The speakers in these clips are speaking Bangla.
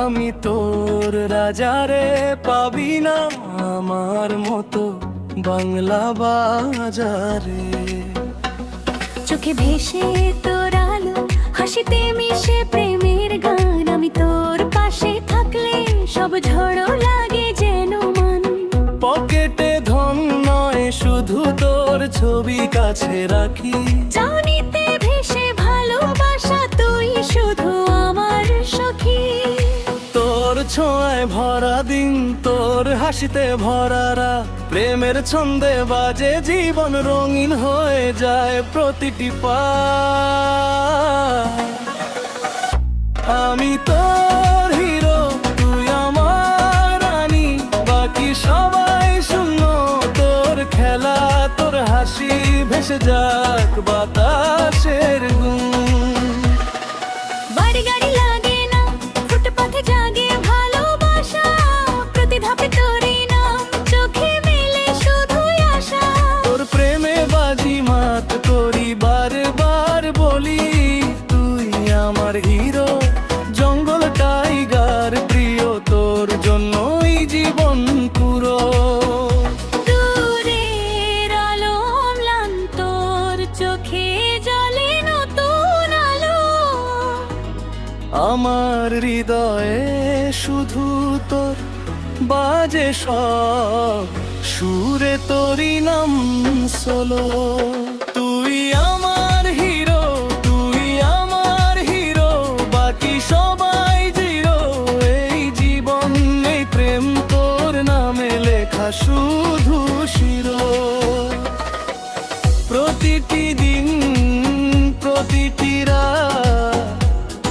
আমি তোর রাজারে, পাবি না আমার মতো বাংলা বাজারে। চোখে ভেসে তোর আলো, হাসিতে মিশে প্রেমের গান। আমি তোর পাশে থাকলে সব ঝড়ো লাগে যেন মান। পকেটে ধন নয়, শুধু তোর ছবি কাছে রাখি। চাউনিতে ভেসে ভালোবাসা, তুই শুধু আমার সখী। তোর ছোঁয়ায় ভরা দিন, তোর হাসিতে ভরা রাত। প্রেমের ছন্দে বাজে জীবন, রঙিন হয়ে যায় প্রতিটি পায়। আমি তোর হিরো, তুই আমার রানী, বাকি সবাই শূন্য। তোর খেলা, তোর হাসি ভেসে যাক বাতাসের গুণ। বাড়ি গাড়ি লাগে না, ফুটপাথে জাগে ভালোবাসা। প্রতি ধাপে তোরই নাম, চোখে মেলে শুধুই আশা। তোর প্রেমে বাজি মাত করি, বারবার বলি তুই আমার হিরো। জঙ্গল টাইগার প্রিয়, তোর জন্যই জীবন পুরো। দূরের আলো অম্লান, তোর চোখে জ্বলে নতুন আলো। আমার হৃদয়ে শুধু তোর বাজে সব সুরে, তোরই নাম সোলো। তুই আমার হিরো, তুই আমার হিরো, বাকি সবাই জিরো। এই জীবন, এই প্রেম তোর নামে লেখা শুধু শিরো। প্রতিটি দিন, প্রতিটি রাত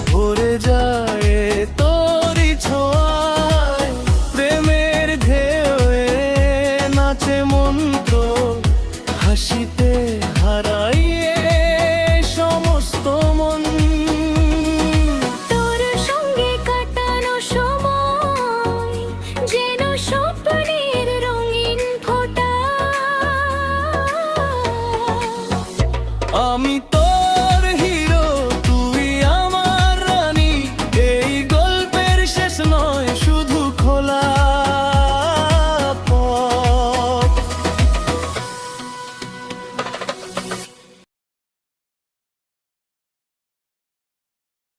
ভরে যায় তোরই ছোঁয়ায়। প্রেমের ঢেউয়ে নাচে মন তোর, হাসিতে হারাইয়ে সমস্ত মন। তোর সঙ্গে কাটানো সময় যেন স্বপ্নের রঙিন ফোঁটা। আমি